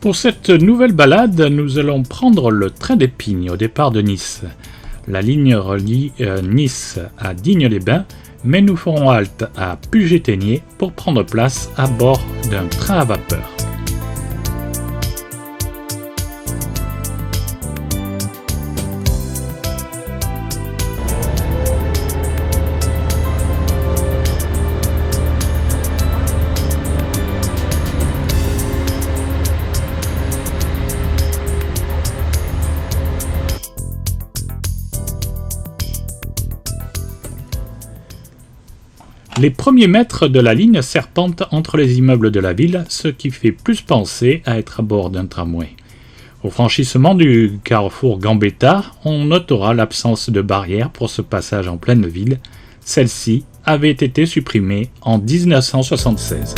Pour cette nouvelle balade, nous allons prendre le train des Pignes au départ de Nice. La ligne relie Nice à Digne-les-Bains, mais nous ferons halte à Puget-Théniers pour prendre place à bord d'un train à vapeur. Les premiers mètres de la ligne serpentent entre les immeubles de la ville, ce qui fait plus penser à être à bord d'un tramway. Au franchissement du carrefour Gambetta, on notera l'absence de barrière pour ce passage en pleine ville. Celle-ci avait été supprimée en 1976.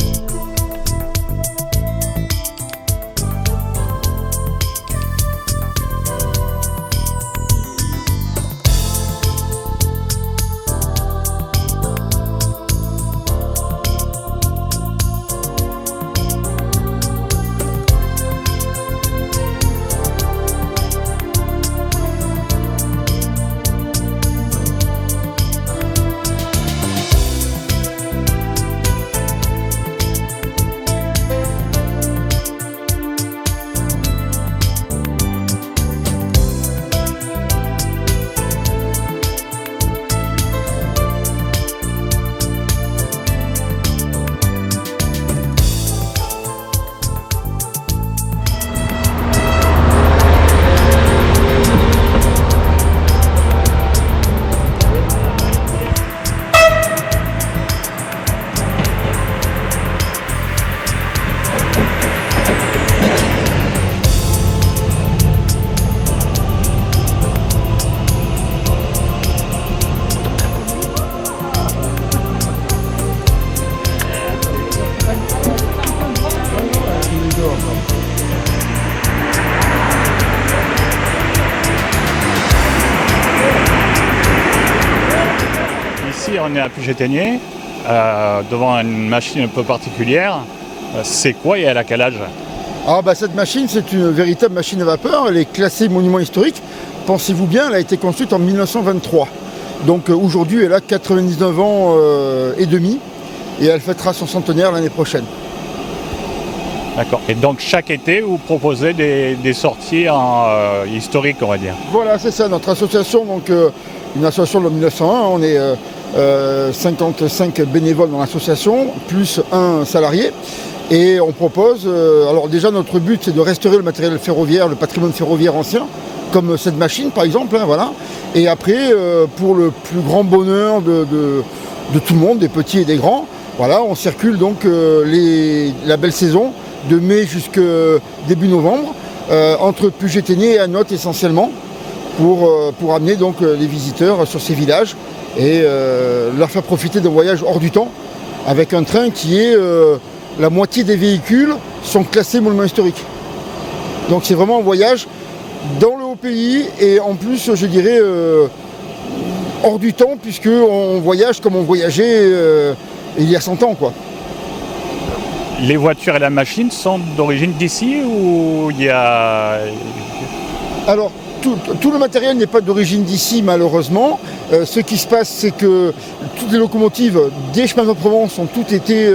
Ici, on est à Puget-Théniers, devant une machine un peu particulière. C'est quoi et elle a quel âge? Cette machine, c'est une véritable machine à vapeur. Elle est classée monument historique. Pensez-vous bien, elle a été construite en 1923. Donc aujourd'hui, elle a 99 ans et demi et elle fêtera son centenaire l'année prochaine. D'accord. Et donc chaque été, vous proposez des sorties historiques, on va dire. Voilà, c'est ça. Notre association, donc une association de 1901, on est 55 bénévoles dans l'association, plus un salarié. Et on propose, alors déjà notre but c'est de restaurer le matériel ferroviaire, le patrimoine ferroviaire ancien, comme cette machine par exemple, voilà. Et après, pour le plus grand bonheur de tout le monde, des petits et des grands, voilà, on circule donc la belle saison, de mai jusqu'à début novembre, entre Puget-Théniers et Anote essentiellement, pour amener donc les visiteurs sur ces villages et leur faire profiter d'un voyage hors du temps, avec un train qui est... la moitié des véhicules sont classés monuments historiques. Donc c'est vraiment un voyage dans le haut pays et en plus, je dirais, hors du temps, puisqu'on voyage comme on voyageait il y a 100 ans, quoi. Les voitures et la machine sont d'origine d'ici ou il y a... Alors, tout le matériel n'est pas d'origine d'ici, malheureusement. Ce qui se passe, c'est que toutes les locomotives des chemins de Provence ont toutes été...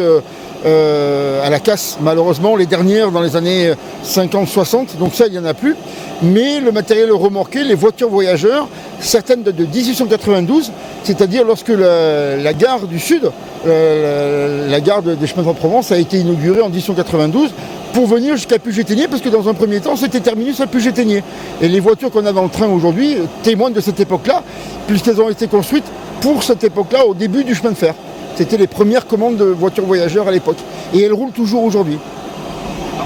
à la casse, malheureusement, les dernières dans les années 50-60, donc ça il n'y en a plus. Mais le matériel remorqué, les voitures voyageurs, certaines datent de 1892, c'est-à-dire lorsque la gare du Sud, la gare des chemins de Provence a été inaugurée en 1892 pour venir jusqu'à Puget-Théniers, parce que dans un premier temps c'était terminus à Puget-Théniers. Et les voitures qu'on a dans le train aujourd'hui témoignent de cette époque-là, puisqu'elles ont été construites pour cette époque-là, au début du chemin de fer. C'était les premières commandes de voitures voyageurs à l'époque. Et elles roulent toujours aujourd'hui.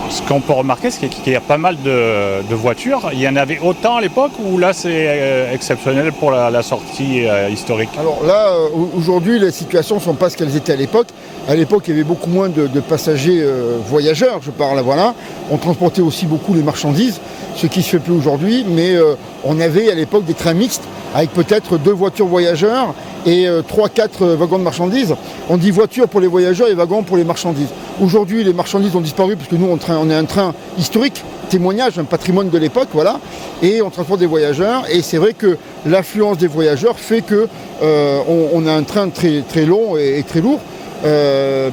Ce qu'on peut remarquer, c'est qu'il y a pas mal de voitures. Il y en avait autant à l'époque ou là c'est exceptionnel pour la sortie historique? Alors là, aujourd'hui, les situations ne sont pas ce qu'elles étaient à l'époque. À l'époque, il y avait beaucoup moins de passagers voyageurs, je parle, voilà. On transportait aussi beaucoup les marchandises, ce qui ne se fait plus aujourd'hui. Mais on avait à l'époque des trains mixtes avec peut-être 2 voitures voyageurs et 3-4 wagons de marchandises. On dit voiture pour les voyageurs et wagons pour les marchandises. Aujourd'hui, les marchandises ont disparu parce que nous, on est un train historique, témoignage, un patrimoine de l'époque, voilà, et on transporte des voyageurs. Et c'est vrai que l'affluence des voyageurs fait que on a un train très, très long et très lourd,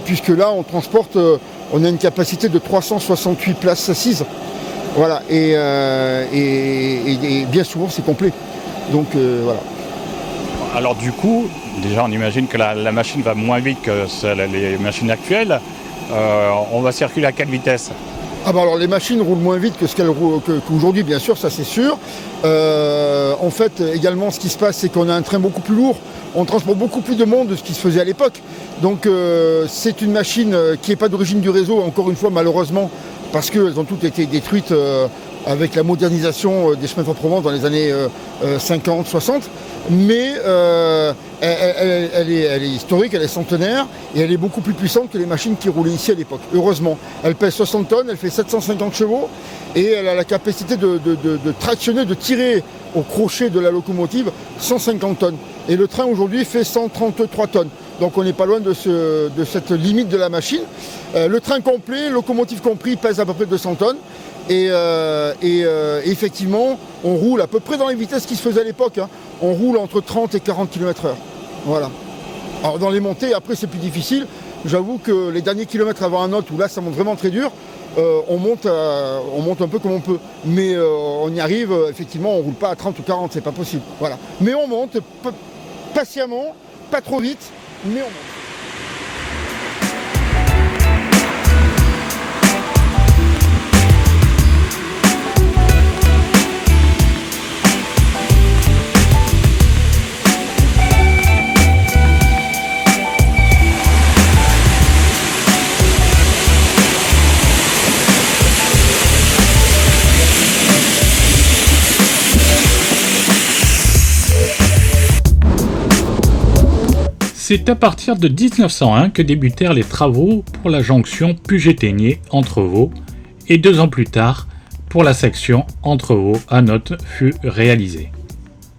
puisque là, on transporte, on a une capacité de 368 places assises. Voilà, et bien souvent c'est complet. Donc voilà. Alors du coup, déjà on imagine que la machine va moins vite que les machines actuelles. On va circuler à quelle vitesse? Alors les machines roulent moins vite que ce qu'elles roulent qu'aujourd'hui, bien sûr, ça c'est sûr. En fait, également, ce qui se passe, c'est qu'on a un train beaucoup plus lourd. On transporte beaucoup plus de monde de ce qui se faisait à l'époque. Donc c'est une machine qui n'est pas d'origine du réseau, encore une fois, malheureusement, parce qu'elles ont toutes été détruites avec la modernisation des chemins de Provence dans les années 50, 60. Mais elle est historique, elle est centenaire et elle est beaucoup plus puissante que les machines qui roulaient ici à l'époque. Heureusement, elle pèse 60 tonnes, elle fait 750 chevaux et elle a la capacité de tractionner, de tirer au crochet de la locomotive 150 tonnes. Et le train aujourd'hui fait 133 tonnes. Donc on n'est pas loin de cette limite de la machine. Le train complet, locomotive compris, pèse à peu près 200 tonnes. Et effectivement, on roule à peu près dans les vitesses qui se faisaient à l'époque. Hein. On roule entre 30 et 40 km/h. Voilà. Alors dans les montées, après c'est plus difficile. J'avoue que les derniers kilomètres avant un autre, où là ça monte vraiment très dur, on monte un peu comme on peut. Mais on y arrive, effectivement, on ne roule pas à 30 ou 40, c'est pas possible. Voilà. Mais on monte patiemment, pas trop vite, mais on monte. C'est à partir de 1901 que débutèrent les travaux pour la jonction Puget-Théniers-Entrevaux et 2 ans plus tard, pour la section Entrevaux-Anote fut réalisée.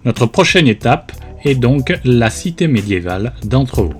Notre prochaine étape est donc la cité médiévale d'Entrevaux.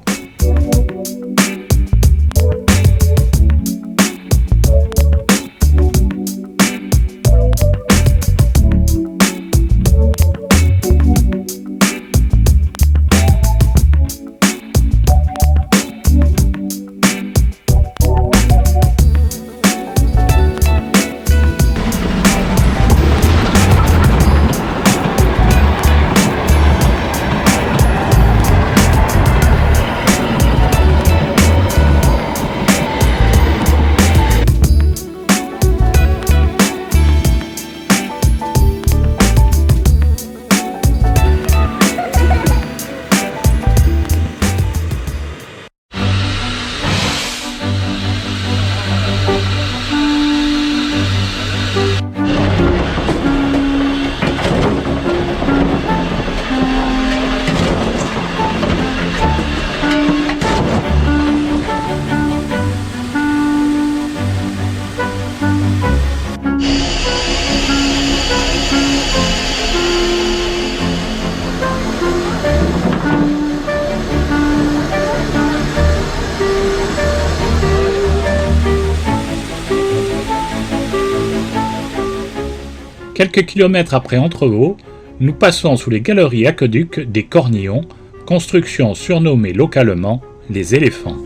Quelques kilomètres après Entrevaux, nous passons sous les galeries aqueducs des Cornillons, construction surnommée localement les éléphants.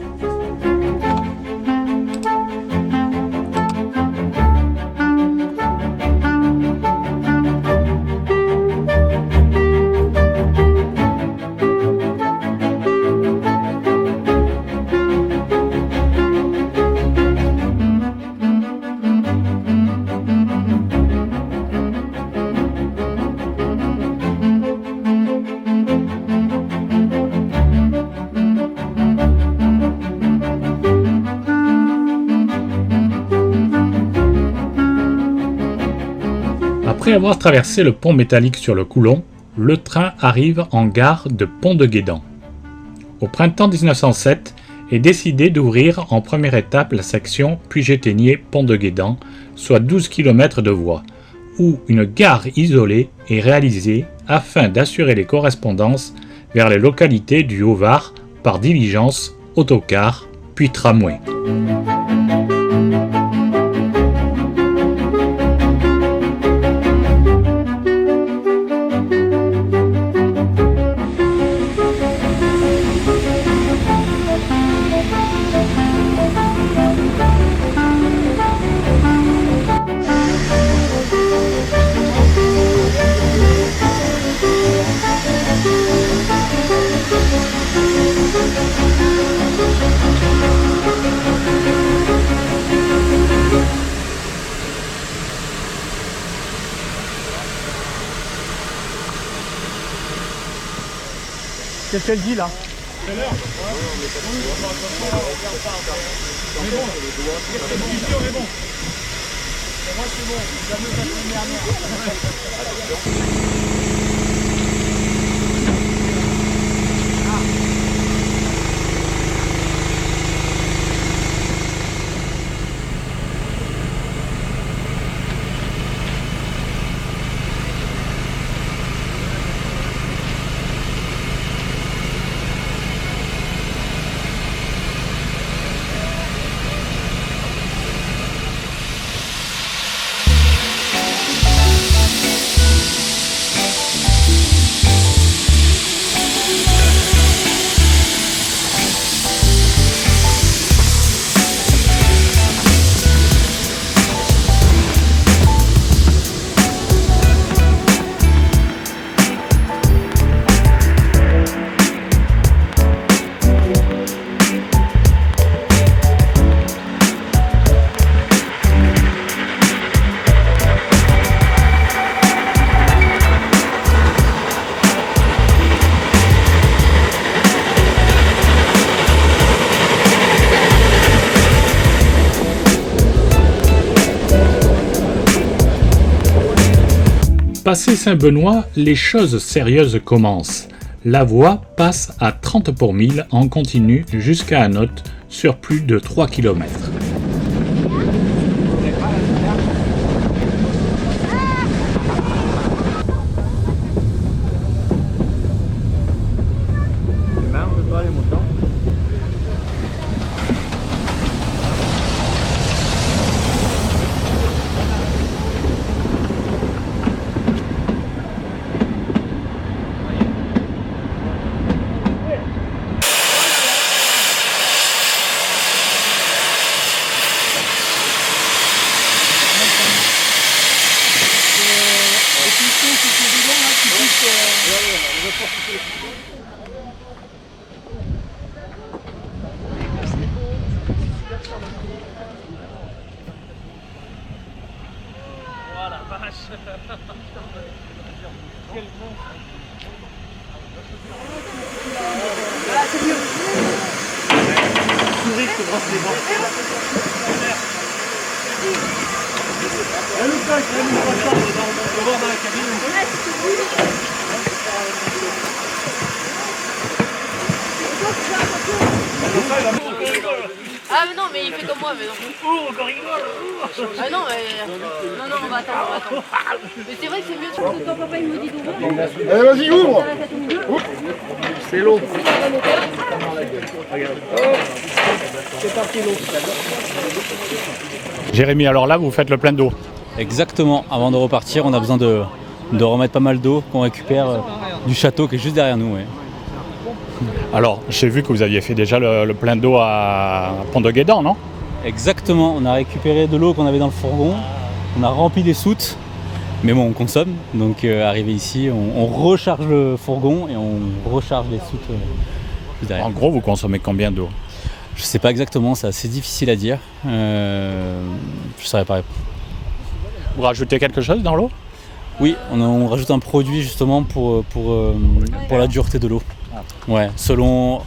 Après avoir traversé le pont métallique sur le Coulon, le train arrive en gare de Pont-de-Guédan. Au printemps 1907 est décidé d'ouvrir en première étape la section Puget-Théniers-Pont-de-Guédan, soit 12 km de voie, où une gare isolée est réalisée afin d'assurer les correspondances vers les localités du Haut-Var par diligence, autocar, puis tramway. Qu'est-ce qu'elle dit là? Passé Saint-Benoît, les choses sérieuses commencent. La voie passe à 30 pour 1000 en continu jusqu'à Anote sur plus de 3 km. Ah mais non, mais il fait comme moi, mais non. Oh, encore rigole. Ah non, mais... Non, on va attendre, Mais c'est vrai que c'est mieux, parce que quand papa il me dit d'ouvrir... Allez, vas-y, ouvre. C'est l'eau. C'est parti, l'eau. Jérémy, alors là, vous faites le plein d'eau. Exactement, avant de repartir, on a besoin de remettre pas mal d'eau qu'on récupère du château qui est juste derrière nous. Ouais. Alors, j'ai vu que vous aviez fait déjà le plein d'eau à Pont-de-Guédan, non? Exactement, on a récupéré de l'eau qu'on avait dans le fourgon, on a rempli les soutes, mais bon, on consomme, donc arrivé ici, on recharge le fourgon et on recharge les soutes juste derrière. En gros, vous consommez combien d'eau? Je sais pas exactement, c'est assez difficile à dire, je saurais pas répondre. Vous rajoutez quelque chose dans l'eau? Oui, on rajoute un produit justement pour la dureté de l'eau. Ouais, selon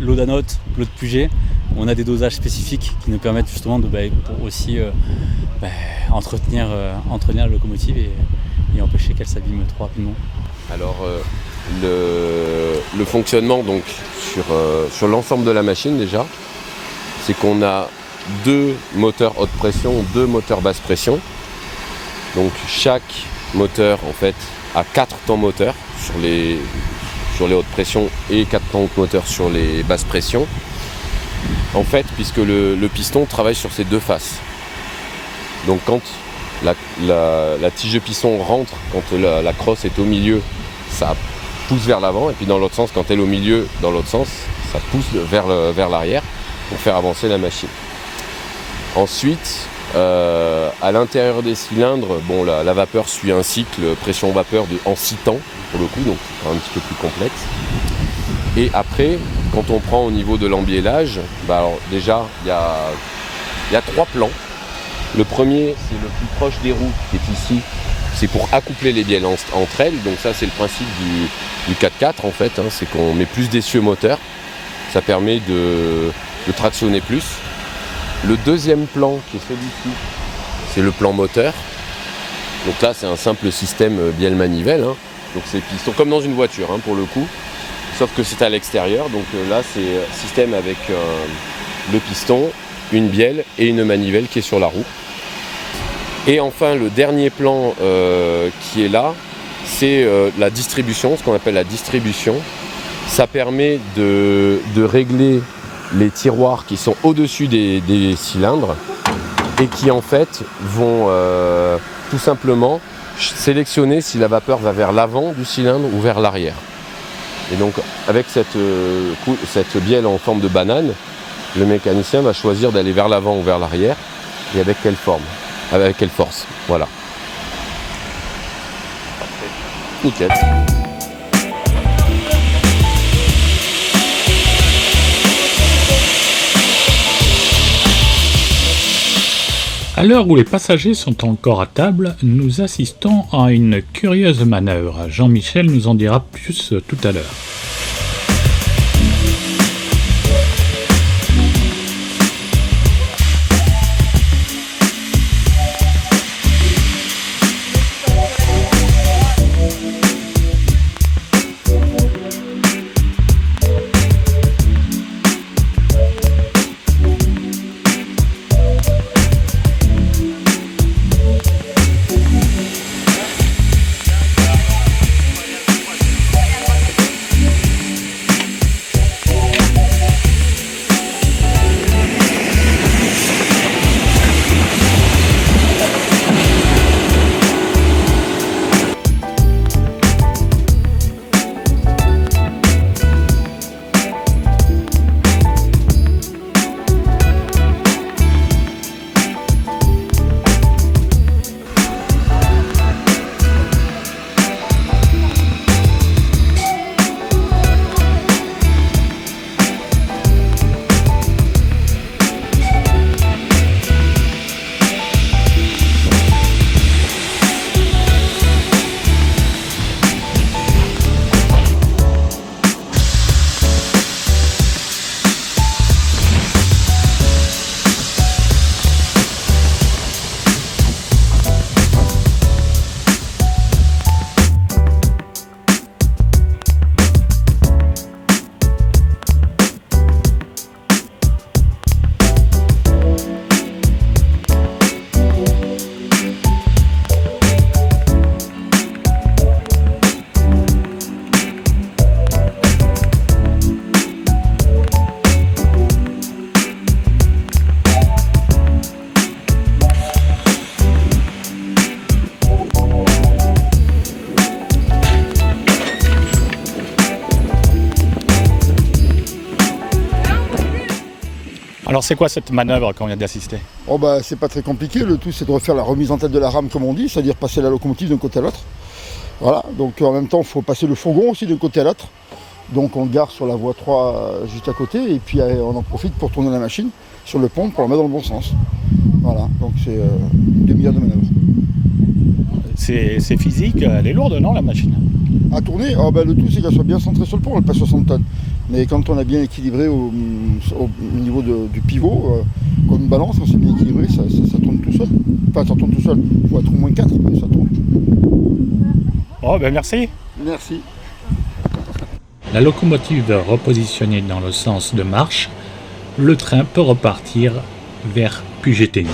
l'eau d'Anote, l'eau de Puget, on a des dosages spécifiques qui nous permettent justement de pour aussi entretenir la locomotive et empêcher qu'elle s'abîme trop rapidement. Alors le fonctionnement donc sur l'ensemble de la machine déjà, c'est qu'on a 2 moteurs haute pression, 2 moteurs basse pression. Donc chaque moteur en fait a 4 temps moteurs sur les hautes pressions et 4 tanks moteurs sur les basses pressions. En fait, puisque le piston travaille sur ses deux faces. Donc quand la tige de piston rentre, quand la crosse est au milieu, ça pousse vers l'avant, et puis dans l'autre sens, quand elle est au milieu, dans l'autre sens, ça pousse vers l'arrière pour faire avancer la machine. Ensuite, à l'intérieur des cylindres, bon, la vapeur suit un cycle pression-vapeur en 6 temps, pour le coup, donc un petit peu plus complexe. Et après, quand on prend au niveau de l'embiellage, alors déjà, il y a 3 plans. Le premier, c'est le plus proche des roues, qui est ici. C'est pour accoupler les bielles entre elles. Donc ça, c'est le principe du 4x4, en fait. Hein, c'est qu'on met plus d'essieux moteurs. Ça permet de tractionner plus. Le deuxième plan, qui est celui-ci, c'est le plan moteur. Donc là, c'est un simple système bielle-manivelle. Hein. Donc c'est piston, comme dans une voiture, hein, pour le coup. Sauf que c'est à l'extérieur. Donc là, c'est système avec le piston, une bielle et une manivelle qui est sur la roue. Et enfin, le dernier plan qui est là, c'est la distribution, ce qu'on appelle la distribution. Ça permet de régler les tiroirs qui sont au-dessus des cylindres et qui en fait vont tout simplement sélectionner si la vapeur va vers l'avant du cylindre ou vers l'arrière. Et donc avec cette bielle en forme de banane, le mécanicien va choisir d'aller vers l'avant ou vers l'arrière et avec quelle forme, avec quelle force. Voilà. Nickel. À l'heure où les passagers sont encore à table, nous assistons à une curieuse manœuvre. Jean-Michel nous en dira plus tout à l'heure. Alors c'est quoi cette manœuvre qu'on vient d'assister? Oh bah c'est pas très compliqué, le tout c'est de refaire la remise en tête de la rame comme on dit, c'est-à-dire passer la locomotive d'un côté à l'autre. Voilà, donc en même temps il faut passer le fourgon aussi d'un côté à l'autre. Donc on gare sur la voie 3 juste à côté et puis on en profite pour tourner la machine sur le pont pour la mettre dans le bon sens. Voilà, donc c'est une demi-heure de manœuvre. C'est physique, elle est lourde non la machine? À tourner, oh bah, le tout c'est qu'elle soit bien centrée sur le pont, elle pèse 60 tonnes. Mais quand on a bien équilibré au niveau du pivot, comme une balance, quand c'est bien équilibré, ça tourne tout seul. Enfin ça tourne tout seul, il faut être au moins 4, mais ça tourne. Oh ben merci. Merci. La locomotive repositionnée dans le sens de marche, le train peut repartir vers Puget-Théniers.